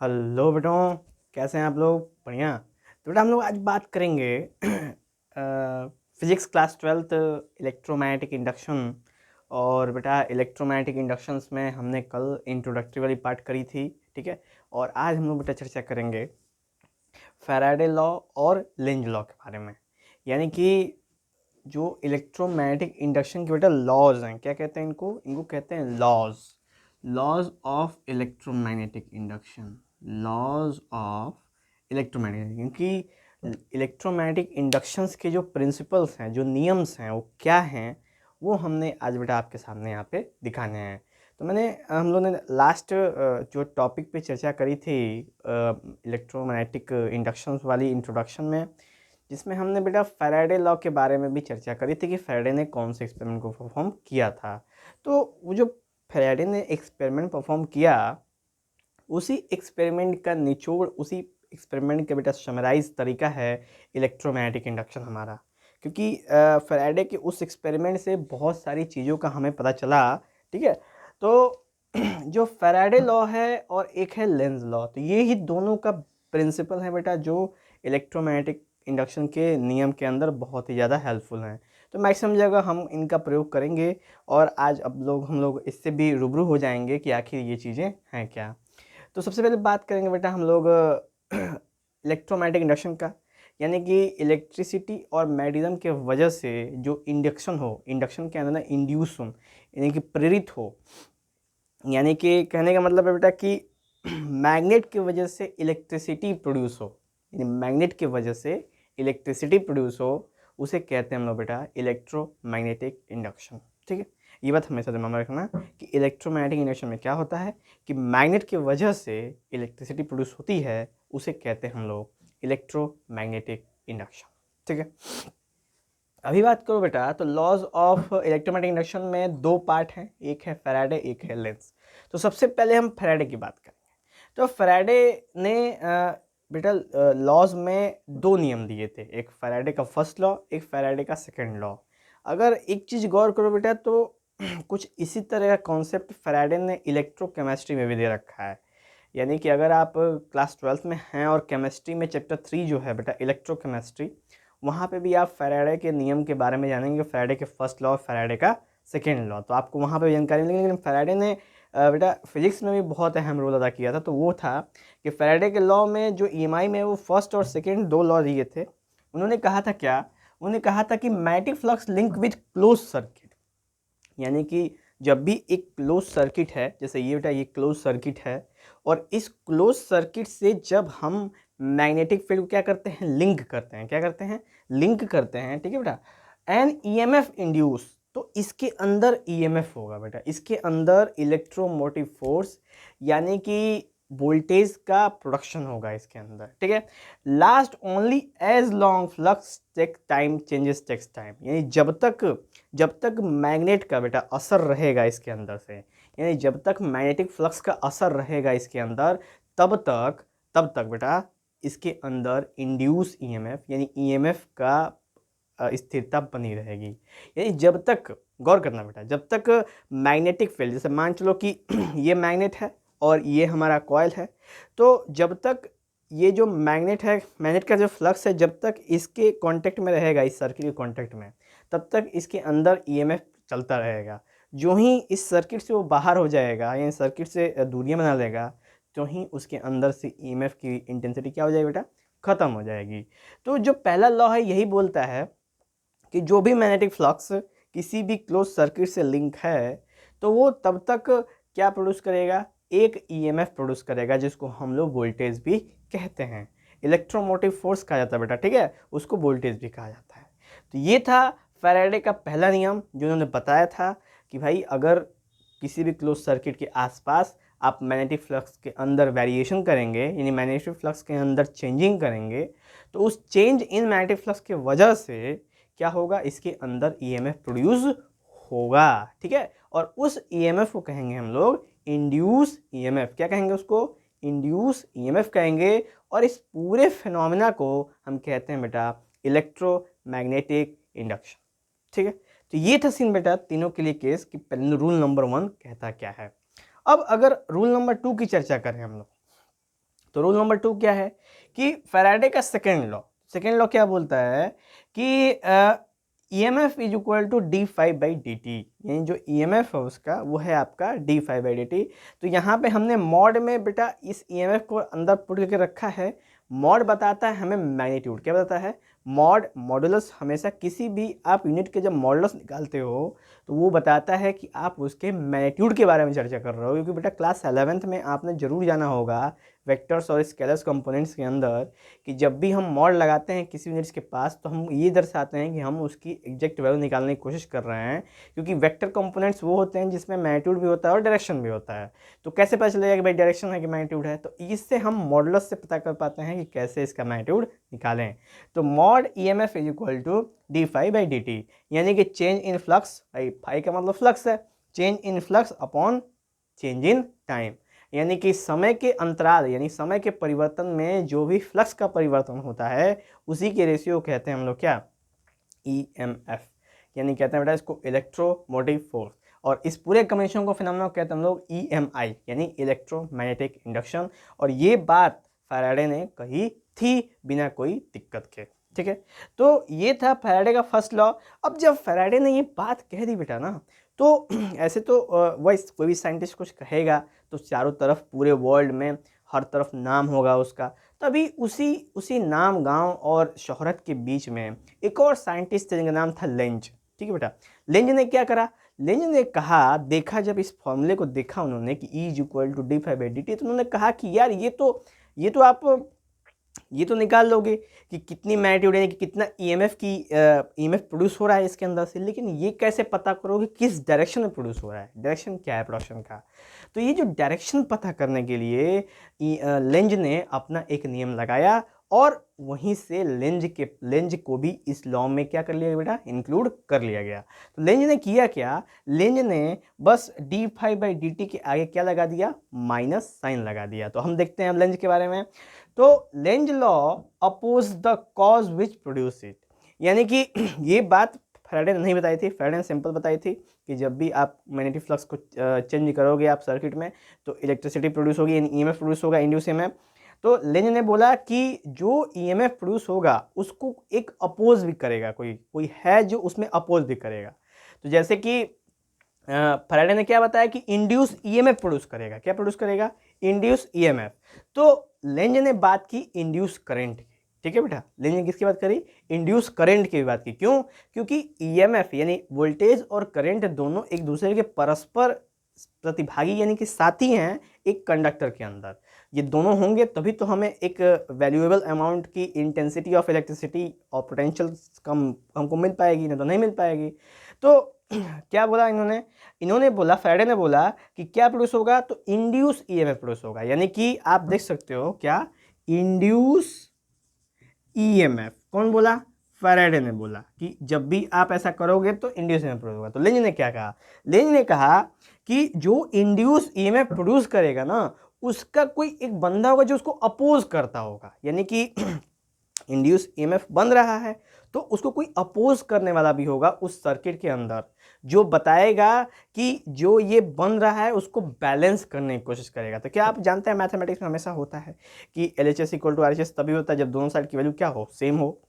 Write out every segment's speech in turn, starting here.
Hello बेटों, कैसे हैं आप लोग? बढ़िया। तो बेटा हम लोग आज बात करेंगे physics class 12th electromagnetic induction. और बेटा इलेक्ट्रोमैग्नेटिक इंडक्शंस में हमने कल इंट्रोडक्टरी वाली पार्ट करी थी, ठीक है। और आज हम लोग बेटा चर्चा करेंगे फैराडे लॉ और लेंज लॉ के बारे में। यानी कि जो इलेक्ट्रोमैग्नेटिक इंडक्शन के बेटा लॉज हैं, क्या कहते हैं इनको कहते हैं laws. Laws of electromagnetic induction, laws of electromagnetic, क्योंकि इलेक्ट्रोमैग्नेटिक इंडक्शंस के जो प्रिंसिपल्स हैं, जो नियम्स हैं, वो क्या हैं, वो हमने आज बेटा आपके सामने यहाँ पे दिखाने हैं। तो हम लोगों ने लास्ट जो टॉपिक पे चर्चा करी थी इलेक्ट्रोमैग्नेटिक इंडक्शंस वाली इंट्रोडक्शन में, जिसमें हमने बेटा फैराडे लॉ के बारे में भी चर्चा करी थी कि फैराडे ने कौन से एक्सपेरिमेंट को परफॉर्म किया था। तो वो जो फैराडे ने एक्सपेरिमेंट परफॉर्म किया, उसी एक्सपेरिमेंट का निचोड़, उसी एक्सपेरिमेंट का बेटा समराइज तरीका है इलेक्ट्रोमैग्नेटिक इंडक्शन हमारा। क्योंकि फैराडे के उस एक्सपेरिमेंट से बहुत सारी चीज़ों का हमें पता चला, ठीक है। तो जो फैराडे लॉ है और एक है लेंज लॉ, तो ये ही दोनों का प्रिंसिपल है बेटा जो इलेक्ट्रोमैग्नेटिक इंडक्शन के नियम के अंदर बहुत ही ज़्यादा हेल्पफुल हैं। तो मैक्सिमम जगह हम इनका प्रयोग करेंगे और आज हम लोग इससे भी रूबरू हो जाएंगे कि आखिर ये चीज़ें हैं क्या। तो सबसे पहले बात करेंगे बेटा हम लोग इलेक्ट्रोमैग्नेटिक इंडक्शन का। यानी कि इलेक्ट्रिसिटी और मैग्नेटिज्म के वजह से जो इंडक्शन हो, इंडक्शन के अंदर ना इंड्यूस हो, यानी कि प्रेरित हो। यानी कि कहने का मतलब है बेटा कि मैग्नेट की वजह से इलेक्ट्रिसिटी प्रोड्यूस हो, यानी मैग्नेट की वजह से इलेक्ट्रिसिटी प्रोड्यूस हो, उसे कहते हैं हम लोग बेटा इलेक्ट्रोमैग्नेटिक इंडक्शन, ठीक है। ये बात हमेशा दिमाग में रखना कि इलेक्ट्रोमैग्नेटिक इंडक्शन में क्या होता है कि मैग्नेट की वजह से इलेक्ट्रिसिटी प्रोड्यूस होती है, उसे कहते हैं हम लोग इलेक्ट्रोमैग्नेटिक इंडक्शन, ठीक है। अभी बात करो बेटा, तो लॉज ऑफ इलेक्ट्रोमैग्नेटिक इंडक्शन में दो पार्ट हैं, एक है फैराडे, एक है लेंज। तो सबसे पहले हम फैराडे की बात करेंगे। तो फैराडे ने बेटा लॉज में दो नियम दिए थे, एक फैराडे का फर्स्ट लॉ, एक फैराडे का सेकंड लॉ। अगर एक चीज़ गौर करो बेटा, तो कुछ इसी तरह का कॉन्सेप्ट फैराडे ने इलेक्ट्रोकेमिस्ट्री में भी दे रखा है। यानी कि अगर आप क्लास 12th में हैं और केमिस्ट्री में चैप्टर 3 जो है बेटा इलेक्ट्रोकेमिस्ट्री, वहाँ पे भी आप फैराडे के नियम के बारे में जानेंगे, फैराडे के फर्स्ट लॉ, फैराडे का सेकेंड लॉ, तो आपको वहाँ पे जानकारी मिलेगी। लेकिन फैराडे ने बेटा फिजिक्स में भी बहुत अहम रोल अदा किया था। तो वो था कि फैराडे के लॉ में जो ईएमआई में वो फर्स्ट और सेकेंड दो लॉ दिए थे। उन्होंने कहा था क्या, उन्होंने कहा था कि magnetic flux link with close circuit, यानी कि जब भी एक क्लोज सर्किट है, जैसे ये बेटा ये क्लोज सर्किट है, और इस क्लोज सर्किट से जब हम मैग्नेटिक फील्ड को क्या करते हैं, लिंक करते हैं, क्या करते हैं, लिंक करते हैं, ठीक है बेटा। एन ईएमएफ इंड्यूस, तो इसके अंदर ईएमएफ होगा बेटा, इसके अंदर इलेक्ट्रोमोटिव फोर्स, यानी कि वोल्टेज का प्रोडक्शन होगा इसके अंदर, ठीक है। Last only as long flux take time changes takes time, यानी जब तक मैग्नेट का बेटा असर रहेगा इसके अंदर से, यानी जब तक मैग्नेटिक फ्लक्स का असर रहेगा इसके अंदर, तब तक बेटा इसके अंदर इंड्यूस ईएमएफ यानी ईएमएफ का स्थिरता बनी रहेगी। यानी जब तक, गौर करना बेटा, जब तक मैग्नेटिक फील्ड, जैसे मान चलो कि ये मैग्नेट है और ये हमारा कॉइल है, तो जब तक ये जो मैग्नेट है, मैग्नेट का जो फ्लक्स है, जब तक इसके कांटेक्ट में रहेगा, इस सर्किट के कांटेक्ट में, तब तक इसके अंदर ईएमएफ चलता रहेगा। जो ही इस सर्किट से वो बाहर हो जाएगा, यानी सर्किट से दूरियां बना लेगा, तो ही उसके अंदर से ईएमएफ की इंटेंसिटी क्या हो जाएगी बेटा, ख़त्म हो जाएगी। तो जो पहला लॉ है यही बोलता है कि जो भी मैग्नेटिक फ्लक्स किसी भी क्लोज सर्किट से लिंक है, तो वो तब तक क्या प्रोड्यूस करेगा, एक ईएमएफ प्रोड्यूस करेगा, जिसको हम लोग वोल्टेज भी कहते हैं। इलेक्ट्रोमोटिव फोर्स कहा जाता है बेटा, ठीक है, उसको वोल्टेज भी कहा जाता है। तो ये था फैराडे का पहला नियम जो उन्होंने बताया था कि भाई अगर किसी भी क्लोज सर्किट के आसपास आप मैग्नेटिक फ्लक्स के अंदर वेरिएशन करेंगे, यानी मैग्नेटिक फ्लक्स के अंदर चेंजिंग करेंगे, तो उस चेंज इन मैग्नेटिक फ्लक्स के वजह से क्या होगा, इसके अंदर ईएमएफ प्रोड्यूस होगा, ठीक है। और उस ईएमएफ को कहेंगे हम लोग इंड्यूस ईएमएफ, क्या कहेंगे उसको, इंड्यूस ईएमएफ कहेंगे। और इस पूरे फिनोमेना को हम कहते हैं बेटा इलेक्ट्रोमैग्नेटिक इंडक्शन, ठीक है। तो ये था सीन बेटा तीनों के लिए केस कि रूल नंबर 1 कहता क्या है। अब अगर रूल नंबर 2 की चर्चा करें हम लोग, तो रूल नंबर 2 क्या है कि फैराडे का सेकेंड लॉ क्या बोलता है कि EMF is equal to d∅dt, यानी जो EMF है उसका वो है आपका d∅dt। तो यहाँ पे हमने मॉड में बेटा इस EMF को अंदर पुट करके रखा है। मॉड बताता है हमें मैग्नीट्यूड, क्या बताता है मॉडुलस। हमेशा किसी भी आप यूनिट के जब मॉडुलस निकालते हो तो वो बताता है कि आप उसके मैग्नीट्यूड के बारे में चर्चा कर रहे हो, क्योंकि बेटा क्लास 11th में आपने जरूर जाना होगा वेक्टर्स और स्केलर्स कंपोनेंट्स के अंदर कि जब भी हम मॉड लगाते हैं किसी यूनिट्स के पास तो हम ये दर्शाते हैं कि हम उसकी एग्जैक्ट वैल्यू निकालने की कोशिश कर रहे हैं, क्योंकि वेक्टर कंपोनेंट्स वो होते हैं जिसमें मैग्नीट्यूड भी होता है और डायरेक्शन भी होता है। तो कैसे पता चलेगा कि भाई डायरेक्शन है कि मैग्नीट्यूड है, तो इससे हम मॉडुलस से पता कर पाते हैं कि कैसे इसका मैग्नीट्यूड निकालें। तो mod EMF is equal to d∅dt, यानी कि चेंज इन फ्लक्स, भाई फाई का मतलब फ्लक्स है, change in flux upon change in time, यानी कि समय के अंतराल यानी समय के परिवर्तन में जो भी फ्लक्स का परिवर्तन होता है उसी के रेशियो कहते हैं हम लोग क्या EMF, यानी कहते हैं बेटा इसको इलेक्ट्रोमोटिव फोर्स। और इस पूरे कमीशन को फिनोमेना कहते हैं हम लोग EMI यानी इलेक्ट्रोमैग्नेटिक इंडक्शन। और ये बात फैराडे ने कही थी बिना कोई दिक्कत के, ठीक है। तो ये था फैराडे का फर्स्ट लॉ। अब जब फैराडे ने ये बात कह दी बेटा ना, तो ऐसे तो वही कोई भी साइंटिस्ट कुछ कहेगा तो चारों तरफ पूरे वर्ल्ड में हर तरफ नाम होगा उसका। तभी उसी नाम गांव और शोहरत के बीच में एक और साइंटिस्ट जिनका नाम था लेंज, ठीक है बेटा। लेंज ने क्या करा, लेंज ने कहा, देखा जब इस फॉर्मूले को देखा उन्होंने कि E is equal to d∅dt, तो उन्होंने कहा कि यार ये तो निकाल लोगे कि कितनी मैग्नीट्यूड यानी कि कितना EMF प्रोड्यूस हो रहा है इसके अंदर से, लेकिन ये कैसे पता करोगे किस डायरेक्शन में प्रोड्यूस हो रहा है, डायरेक्शन क्या है प्रोडक्शन का। तो ये जो डायरेक्शन पता करने के लिए लेंज ने अपना एक नियम लगाया और वहीं से लेंज को भी इस लॉ में क्या कर लिया गया बेटा, इंक्लूड कर लिया गया। तो लेंज ने किया क्या, लेंज ने बस d∅dt के आगे क्या लगा दिया, माइनस साइन लगा दिया। तो हम देखते हैं अब लेंज के बारे में। तो Lenz law oppose the cause which produce it, यानी कि ये बात फैराडे ने नहीं बताई थी, फैराडे ने सिंपल बताई थी कि जब भी आप मैग्नेटिक फ्लक्स को चेंज करोगे आप सर्किट में तो इलेक्ट्रिसिटी प्रोड्यूस होगी, यानी EMF प्रोड्यूस होगा, इंड्यूस EMF। तो लेंज ने बोला कि जो EMF प्रोड्यूस होगा उसको एक अपोज भी करेगा, कोई है जो उसमें अपोज भी करेगा। तो जैसे कि फैराडे ने क्या बताया कि इंड्यूस EMF प्रोड्यूस करेगा, क्या प्रोड्यूस करेगा, इंड्यूस EMF। तो लेंज ने बात की इंड्यूस करंट की, ठीक है बेटा। लेंज ने किसकी बात करी, इंड्यूस करंट की बात की। क्यों, क्योंकि EMF यानी वोल्टेज और करंट दोनों एक दूसरे के परस्पर प्रतिभागी यानी कि साथी हैं एक कंडक्टर के अंदर। ये दोनों होंगे तभी तो हमें एक वैल्यूएबल अमाउंट की इंटेंसिटी ऑफ इलेक्ट्रिसिटी और पोटेंशियल कम हमको मिल पाएगी, नहीं तो नहीं मिल पाएगी। तो क्या बोला इन्होंने बोला, फैराडे ने बोला कि क्या प्रोड्यूस होगा, तो इंड्यूस EMF प्रोड्यूस होगा, यानी कि आप देख सकते हो क्या, इंड्यूस EMF। कौन बोला, फैराडे ने बोला कि जब भी आप ऐसा करोगे तो इंड्यूस EMF प्रोड्यूस होगा। तो लेंज ने क्या कहा, लेंज ने कहा कि जो इंड्यूस EMF प्रोड्यूस करेगा ना उसका कोई एक बंदा होगा जो उसको अपोज करता होगा, यानी कि इंड्यूस EMF बन रहा है तो उसको कोई अपोज करने वाला भी होगा उस सर्किट के अंदर, जो बताएगा कि जो ये बन रहा है उसको बैलेंस करने की कोशिश करेगा। तो क्या आप जानते हैं मैथमेटिक्स में हमेशा होता है कि LHS इक्वल टू RHS तभी होता है जब दोनों साइड की वैल्यू क्या हो, सेम हो।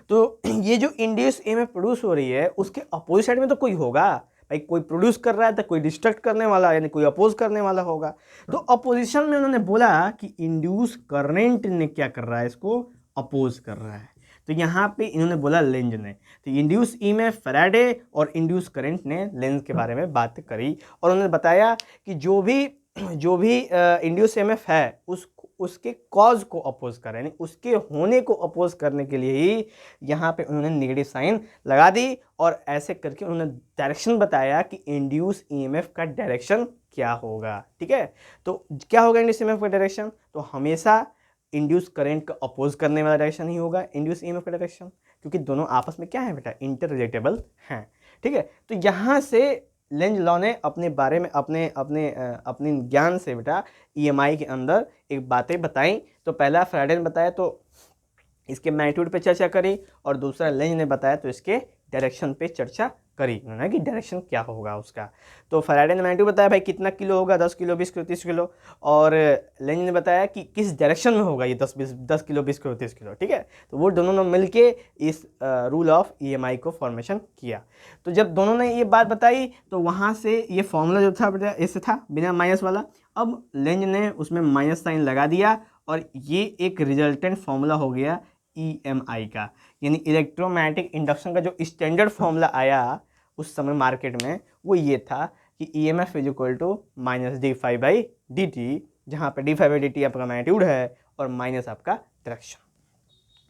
तो ये जो इंड्यूस EMF प्रोड्यूस हो रही है उसके अपोजिट साइड में तो कोई होगा, भाई कोई प्रोड्यूस कर रहा है तो कोई डिस्ट्रक्ट करने वाला यानी कोई अपोज करने वाला होगा। तो अपोजिशन में उन्होंने बोला कि इंड्यूस करंट ने क्या कर रहा है, इसको अपोज कर रहा है। तो यहाँ पे इन्होंने बोला लेंज ने, तो इंड्यूस EMF फैराडे और इंड्यूस करंट ने लेंज के बारे में बात करी और उन्होंने बताया कि जो भी इंड्यूस EMF है उसके कॉज को अपोज कर, यानी उसके होने को अपोज करने के लिए ही यहाँ पे उन्होंने नेगेटिव साइन लगा दी और ऐसे करके उन्होंने डायरेक्शन बताया कि इंड्यूस EMF का डायरेक्शन क्या होगा, ठीक है। तो क्या होगा इंड्यूस EMF का डायरेक्शन, तो हमेशा इंड्यूस करंट का अपोज करने वाला डायरेक्शन ही होगा इंड्यूस EMF का डायरेक्शन, क्योंकि दोनों आपस में क्या है बेटा, इंटर रिलेटेबल हैं, ठीक है। तो यहाँ से लेंज लॉ ने अपने बारे में अपने ज्ञान से बेटा EMI के अंदर एक बातें बताई। तो पहला फैराडे ने बताया तो इसके मैग्नीट्यूड पे चर्चा करी और दूसरा लेंज ने बताया तो इसके डायरेक्शन पे चर्चा करी उन्होंने कि डायरेक्शन क्या होगा उसका। तो फैराडे ने मैग्नीट्यूड बताया भाई कितना किलो होगा, 10 किलो, 20 किलो, 30 किलो, और लेंज ने बताया कि किस डायरेक्शन में होगा ये 10 किलो, 20 किलो, 30 किलो, ठीक है। तो वो दोनों ने मिलके इस रूल ऑफ EMI को फॉर्मेशन किया। तो जब दोनों ने ये बात बताई तो वहाँ से ये फॉर्मूला जो था बेटा इससे था बिना माइनस वाला, अब लेंज ने उसमें माइनस साइन लगा दिया और ये एक रिजल्टेंट फॉर्मूला हो गया EMI का। यानी इलेक्ट्रोमैग्नेटिक इंडक्शन का जो स्टैंडर्ड फॉर्मूला आया उस समय मार्केट में वो ये था कि EMF is equal to minus d∅dt, जहाँ पे d∅dt आपका मैग्नीट्यूड है और माइनस आपका डायरेक्शन।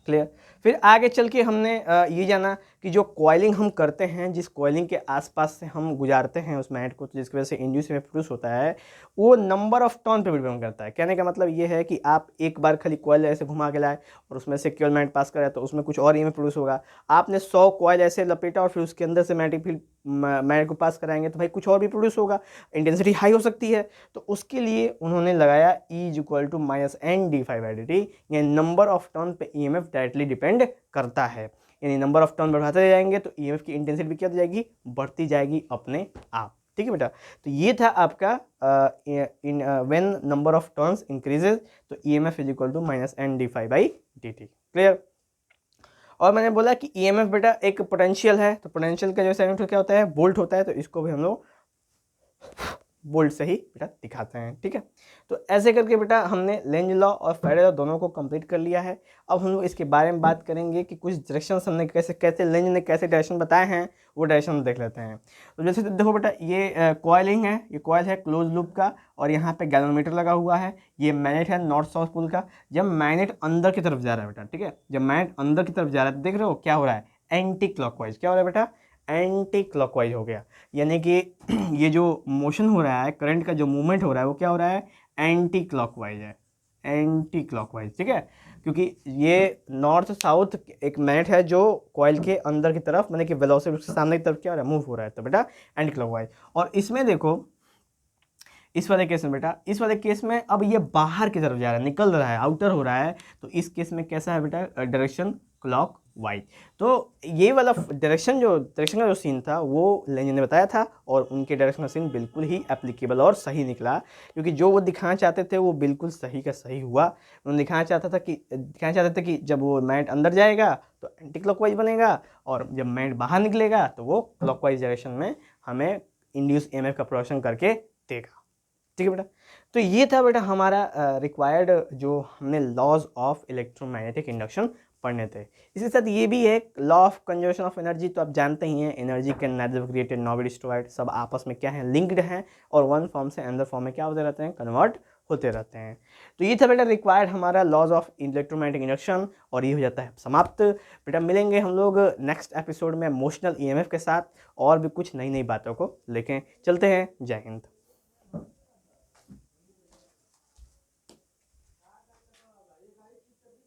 क्लियर। फिर आगे चल के हमने ये जाना कि जो कॉइलिंग हम करते हैं, जिस कॉइलिंग के आसपास से हम गुजारते हैं उस मैग्नेट को, तो जिसकी वजह से इंड्यूस EMF प्रोड्यूस होता है, वो नंबर ऑफ टर्न पे डिपेंड करता है। कहने का मतलब ये है कि आप एक बार खाली कॉइल ऐसे घुमा के लाए और उसमें से केवल मैग्नेट पास कराए तो उसमें कुछ और EMF प्रोड्यूस होगा। आपने 100 कॉइल ऐसे लपेटा और फिर उसके अंदर से मैग्नेटिक फील्ड मैग्नेट को पास कराएंगे तो भाई कुछ और भी प्रोड्यूस होगा, इंटेंसिटी हाई हो सकती है। तो उसके लिए उन्होंने लगाया E is equal to minus N d∅dt, यानी नंबर ऑफ टर्न पे EMF डायरेक्टली डिपेंड करता है। यानी नंबर ऑफ टर्न बढ़ाते जाएंगे तो EMF की इंटेंसिटी भी क्या हो जाएगी, बढ़ती जाएगी अपने आप। ठीक है बेटा। तो ये था आपका when number of turns increases तो EMF is equal to minus N d∅dt। Clear. और मैंने बोला कि EMF बेटा एक पोटेंशियल है, तो पोटेंशियल का जो साइन क्या होता है, वोल्ट होता है, तो इसको भी हम लोग वोल्ट से ही बेटा दिखाते हैं। ठीक है। तो ऐसे करके बेटा हमने लेंज लॉ और फैराडे लॉ दोनों को कंप्लीट कर लिया है। अब हम लोग इसके बारे में बात करेंगे कि कुछ डायरेक्शन हमने कैसे कैसे लेंज ने कैसे डायरेक्शन बताए हैं, वो डायरेक्शन देख लेते हैं। तो जैसे देखो बेटा ये कॉइलिंग है, ये कॉइल है क्लोज लूप का और यहाँ पे गैल्वेनोमीटर लगा हुआ है। ये मैग्नेट है नॉर्थ साउथ पोल का। जब मैग्नेट अंदर की तरफ जा रहा है बेटा, ठीक है, जब मैग्नेट अंदर की तरफ जा रहा है देख रहे हो क्या हो रहा है, एंटी क्लॉकवाइज। क्या हो रहा है बेटा, एंटी क्लॉकवाइज हो गया। यानी कि ये जो मोशन हो रहा है, करंट का जो मूवमेंट हो रहा है वो क्या हो रहा है, एंटी क्लॉकवाइज है, एंटी क्लॉकवाइज। ठीक है। क्योंकि ये नॉर्थ साउथ एक मैग्नेट है जो कॉइल के अंदर की तरफ मतलब कि वेलोसिटी उसके सामने की तरफ क्या हो रहा है, मूव हो रहा है, तो बेटा एंटी क्लॉकवाइज। और इसमें देखो इस वाले केस में बेटा, इस वाले केस में अब ये बाहर की तरफ जा रहा है, निकल रहा है, आउटर हो रहा है, तो इस केस में कैसा है बेटा, डायरेक्शन क्लॉक वाइज। तो ये वाला डायरेक्शन का जो सीन था वो लेंज ने बताया था और उनके डायरेक्शन का सीन बिल्कुल ही एप्लीकेबल और सही निकला, क्योंकि जो वो दिखाना चाहते थे वो बिल्कुल सही का सही हुआ। उन्होंने दिखाना चाहते थे कि जब वो मैग्नेट अंदर जाएगा तो एंटी क्लॉकवाइज बनेगा और जब मैग्नेट बाहर निकलेगा तो वो क्लॉकवाइज डायरेक्शन में हमें इंड्यूस EMF का प्रोडक्शन करके देगा। ठीक है बेटा। तो ये था बेटा हमारा रिक्वायर्ड जो हमने लॉज ऑफ इलेक्ट्रोमैग्नेटिक इंडक्शन पढ़ने थे। इसके साथ ये भी है law of conservation of energy. तो आप जानते ही हैं energy can nether be created nor be destroyed, सब आपस में क्या है, लिंक्ड हैं और वन फॉर्म से अनदर फॉर्म में क्या होते रहते हैं, कन्वर्ट होते रहते हैं। तो ये था बेटा रिक्वायर्ड हमारा लॉज ऑफ इलेक्ट्रोमैग्नेटिक इंडक्शन और ये हो जाता है समाप्त। बेटा मिलेंगे हम लोग नेक्स्ट एपिसोड में इमोशनल EMF के साथ और भी कुछ नई नई बातों को लेके। चलते हैं। जय हिंद।